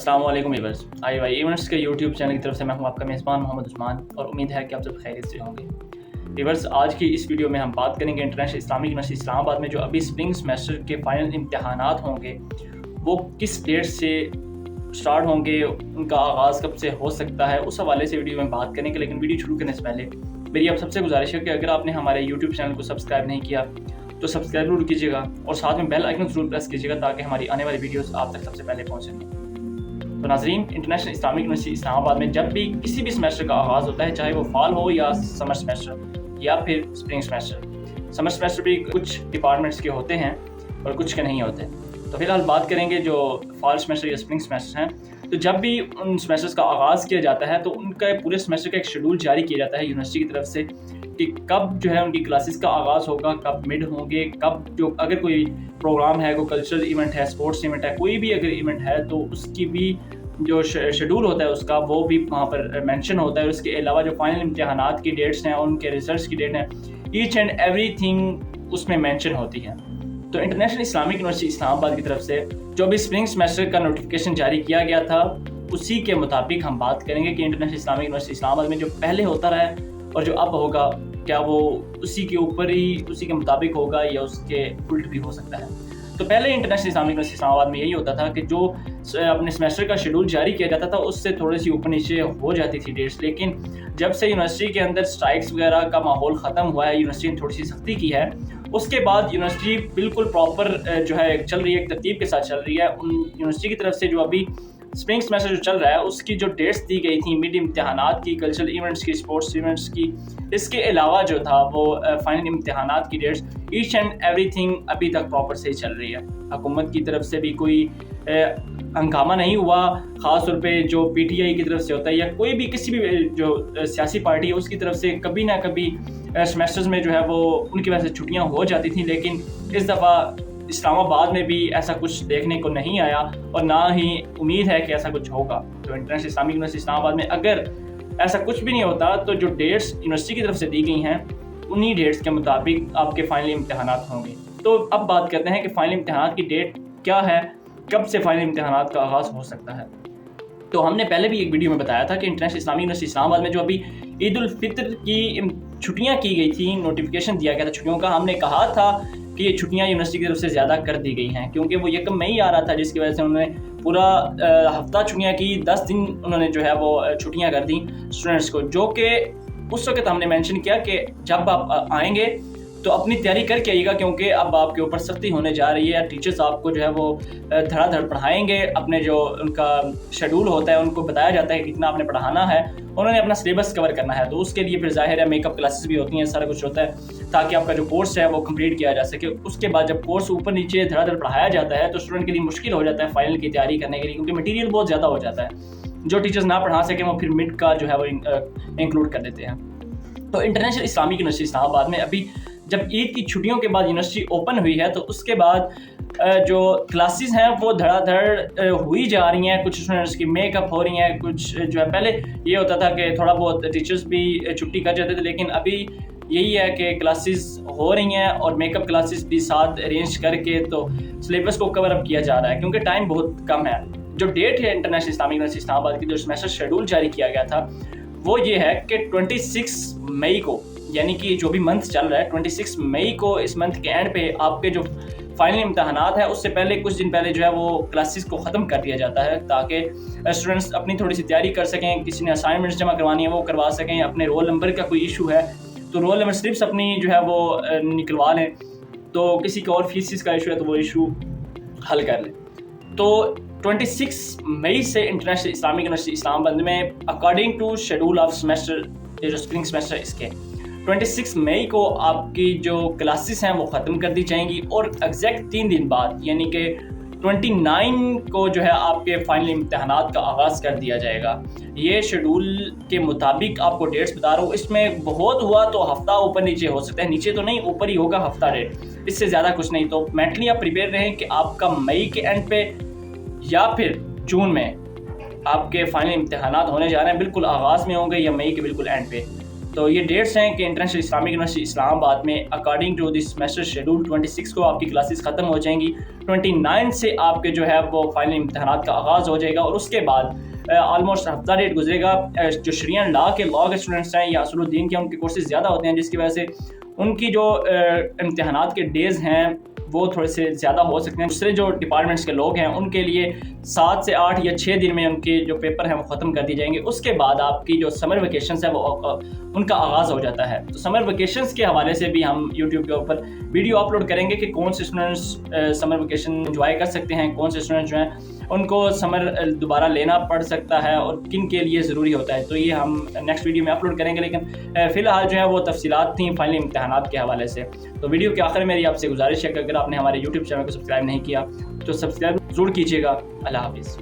अस्सलाम वालेकुम viewers, IY events के यूट्यूब चैनल की तरफ से मैं हूं आपका मेज़बान मोहम्मद उस्मान और उम्मीद है कि आप सब खैरियत से होंगे। व्यूअर्स, आज की इस वीडियो में हम बात करेंगे इंटरनेशनल इस्लामिक यूनिवर्सिटी इस्लामाबाद में जो अभी स्प्रिंग सेमेस्टर के फाइनल इम्तिहानात होंगे वो किस डेट से स्टार्ट होंगे, उनका आगाज़ कब से हो सकता है, उस हवाले से वीडियो में बात करेंगे। लेकिन वीडियो शुरू करने से पहले मेरी आप सबसे गुजारिश है कि अगर आपने हमारे यूट्यूब चैनल को सब्सक्राइब नहीं किया तो सब्सक्राइब जरूर कीजिएगा और साथ में बेल आइकन जरूर प्रेस कीजिएगा ताकि हमारी आने वाली वीडियोस आप तक सबसे पहले पहुंचें। तो नाज़रीन, इंटरनेशनल इस्लामिक यूनिवर्सिटी इस्लामाबाद में जब भी किसी भी सेमेस्टर का आगाज़ होता है, चाहे वो फॉल हो या समर सेमेस्टर या फिर स्प्रिंग सेमेस्टर। समर सेमेस्टर भी कुछ डिपार्टमेंट्स के होते हैं और कुछ के नहीं होते। तो फिलहाल बात करेंगे जो फॉल सेमेस्टर या स्प्रिंग सेमेस्टर हैं। तो जब भी उन सेमेस्टर्स का आगाज़ किया जाता है तो उनका पूरे सेमेस्टर का एक शेड्यूल जारी किया जाता है यूनिवर्सिटी की तरफ से कि कब जो है उनकी क्लासेस का आगाज़ होगा, कब मिड होंगे, कब जो अगर कोई प्रोग्राम है, कोई कल्चरल इवेंट है, स्पोर्ट्स इवेंट है, कोई भी अगर इवेंट है तो उसकी भी जो शेड्यूल होता है उसका वो भी वहाँ पर मेंशन होता है। उसके अलावा जो फाइनल इम्तिहानात की डेट्स हैं और उनके रिजल्ट्स की डेट हैं, ईच एंड एवरीथिंग उसमें मेंशन होती है। तो इंटरनेशनल इस्लामिक यूनिवर्सिटी इस्लामाबाद की तरफ से जो भी स्प्रिंग सेमेस्टर का नोटिफिकेशन जारी किया गया था उसी के मुताबिक हम बात करेंगे कि इंटरनेशनल इस्लामिक यूनिवर्सिटी इस्लामाबाद में जो पहले होता रहा है और जो अब होगा, क्या वो उसी के ऊपर ही उसी के मुताबिक होगा या उसके उल्ट भी हो सकता है। तो पहले इंटरनेशनल इस्लामिक यूनिवर्सिटी इस्लामाबाद में यही होता था कि जो अपने सेमेस्टर का शेड्यूल जारी किया जाता था उससे थोड़ी सी ऊपर नीचे हो जाती थी डेट्स। लेकिन जब से यूनिवर्सिटी के अंदर स्ट्राइक्स वगैरह का माहौल ख़त्म हुआ है, यूनिवर्सिटी ने थोड़ी सी सख्ती की है, उसके बाद यूनिवर्सिटी बिल्कुल प्रॉपर जो है चल रही है, एक तरतीब के साथ चल रही है। उन यूनिवर्सिटी की तरफ से जो अभी स्प्रिंग सेमेस्टर जो चल रहा है उसकी जो डेट्स दी गई थी मिड इम्तिहानात की, कल्चरल इवेंट्स की, स्पोर्ट्स इवेंट्स की, इसके अलावा जो था वो फाइनल इम्तिहानात की डेट्स, ईच एंड एवरीथिंग अभी तक प्रॉपर से ही चल रही है। हुकूमत की तरफ से भी कोई हंगामा नहीं हुआ, ख़ास तौर पे जो PTI की तरफ से होता है या कोई भी किसी भी जो सियासी पार्टी है उसकी तरफ से कभी ना कभी सेमेस्टर्स में जो है वो उनकी वजह से छुट्टियाँ हो जाती थी। लेकिन इस दफ़ा इस्लामाबाद में भी ऐसा कुछ देखने को नहीं आया और ना ही उम्मीद है कि ऐसा कुछ होगा। तो इंटरनेशनल इस्लामिक यूनिवर्सिटी इस्लामाबाद में अगर ऐसा कुछ भी नहीं होता तो जो डेट्स यूनिवर्सिटी की तरफ से दी गई हैं उन्हीं डेट्स के मुताबिक आपके फाइनल इम्तिहानात होंगे। तो अब बात करते हैं कि फाइनल इम्तिहानात की डेट क्या है, कब से फाइनल इम्तिहानात का आगाज़ हो सकता है। तो हमने पहले भी एक वीडियो में बताया था कि इंटरनेशनल इस्लामिक यूनिवर्सिटी इस्लामाबाद में जो अभी ईद उल फितर की छुट्टियाँ की गई थी, नोटिफिकेशन दिया गया था छुट्टियों का, हमने कहा था कि ये छुट्टियाँ यूनिवर्सिटी की तरफ से ज़्यादा कर दी गई हैं क्योंकि वो 1 मई आ रहा था, जिसकी वजह से उन्होंने पूरा हफ्ता छुट्टियाँ की, 10 दिन उन्होंने जो है वो छुट्टियाँ कर दी स्टूडेंट्स को। जो कि उस वक्त हमने मेंशन किया कि जब आप आएंगे तो अपनी तैयारी करके आइएगा क्योंकि अब आपके ऊपर सख्ती होने जा रही है। टीचर्स आपको जो है वो धड़ाधड़ पढ़ाएंगे, अपने जो उनका शेड्यूल होता है उनको बताया जाता है कि कितना आपने पढ़ाना है, उन्होंने अपना सिलेबस कवर करना है। तो उसके लिए फिर जाहिर है मेकअप क्लासेस भी होती हैं, सारा कुछ होता है ताकि आपका जो कोर्स है वो कंप्लीट किया जा सके। उसके बाद जब कोर्स ऊपर नीचे धड़ाधड़ पढ़ाया जाता है तो स्टूडेंट के लिए मुश्किल हो जाता है फाइनल की तैयारी करने के लिए क्योंकि मटीरियल बहुत ज़्यादा हो जाता है। जो टीचर्स ना पढ़ा सकें वो फिर मिड का जो है वो इंक्लूड कर देते हैं। तो इंटरनेशनल इस्लामिक यूनिवर्सिटी इस्लामाबाद में अभी जब ईद की छुट्टियों के बाद यूनिवर्सिटी ओपन हुई है तो उसके बाद जो क्लासेस हैं वो धड़ाधड़ हुई जा रही हैं। कुछ स्टूडेंट्स की मेकअप हो रही हैं, कुछ जो है पहले ये होता था कि थोड़ा बहुत टीचर्स भी छुट्टी कर जाते थे, लेकिन अभी यही है कि क्लासेस हो रही हैं और मेकअप क्लासेस भी साथ अरेंज करके तो सिलेबस को कवर अप किया जा रहा है क्योंकि टाइम बहुत कम है। जो डेट है इंटरनेशनल इस्लामिक यूनिवर्सिटी इस्लामाबाद की, जो सेमेस्टर शेड्यूल जारी किया गया था वो ये है कि 26 मई को, यानी कि जो भी मंथ चल रहा है 26 मई को, इस मंथ के एंड पे आपके जो फाइनल इम्तिहानात है उससे पहले कुछ दिन पहले जो है वो क्लासेस को ख़त्म कर दिया जाता है ताकि स्टूडेंट्स अपनी थोड़ी सी तैयारी कर सकें। किसी ने असाइनमेंट्स जमा करवानी है वो करवा सकें, अपने रोल नंबर का कोई इशू है तो रोल नंबर स्लिप्स अपनी जो है वो निकलवा लें, तो किसी का और फीसिस का इशू है तो वो इशू हल कर लें। तो 26 मई से इंटरनेशनल इस्लामिक यूनिवर्सिटी इस्लामाबाद में according to schedule of semester, ये जो स्प्रिंग सेमेस्टर इसके 26 मई को आपकी जो क्लासेस हैं वो ख़त्म कर दी जाएंगी और एग्जैक्ट 3 दिन बाद यानी कि 29 को जो है आपके फाइनल इम्तिहानात का आगाज़ कर दिया जाएगा। ये शेड्यूल के मुताबिक आपको डेट्स बता रहा हूँ। इसमें बहुत हुआ तो हफ्ता ऊपर नीचे हो सकता है, नीचे तो नहीं, ऊपर ही होगा हफ्ता डेट, इससे ज़्यादा कुछ नहीं। तो मेंटली आप प्रिपेयर रहें कि आपका मई के एंड पे या फिर जून में आपके फाइनल इम्तिहानात होने जा रहे हैं, बिल्कुल आगाज़ में होंगे या मई के बिल्कुल एंड पे। تو یہ ڈیٹس ہیں کہ international Islamic university Islamabad میں according to this semester schedule 26 کو آپ کی کلاسز ختم ہو جائیں گی. 29 سے آپ کے جو ہے وہ فائنل امتحانات کا آغاز ہو جائے گا اور اس کے بعد آلموسٹ ہفتہ ڈیٹ گزرے گا. جو شریعہ لا کے اسٹوڈنٹس ہیں یا اصول الدین کے ان کے کورسز زیادہ ہوتے ہیں، جس کی وجہ سے ان کی جو امتحانات کے ڈیز ہیں وہ تھوڑے سے زیادہ ہو سکتے ہیں. دوسرے جو ڈپارٹمنٹس کے لوگ ہیں ان کے لیے 7 سے 8 یا 6 دن میں ان کے جو پیپر ہیں وہ ختم کر دی جائیں گے. اس کے بعد آپ کی جو سمر ویکیشنز ہیں وہ ان کا آغاز ہو جاتا ہے. تو سمر ویکیشنز کے حوالے سے بھی ہم یوٹیوب کے اوپر ویڈیو اپلوڈ کریں گے کہ کون سے اسٹوڈنٹس سمر ویکیشن انجوائے کر سکتے ہیں، کون سے اسٹوڈنٹ جو ہیں ان کو سمر دوبارہ لینا پڑ سکتا ہے اور کن کے لیے ضروری ہوتا ہے. تو یہ ہم نیکسٹ ویڈیو میں اپلوڈ کریں گے، لیکن فی الحال جو ہے وہ تفصیلات تھیں فائنل امتحانات کے حوالے سے. تو ویڈیو کے آخر میں میری آپ سے گزارش ہے کہ اگر آپ نے ہمارے یوٹیوب چینل کو سبسکرائب نہیں کیا تو سبسکرائب ضرور کیجیے گا. اللہ حافظ.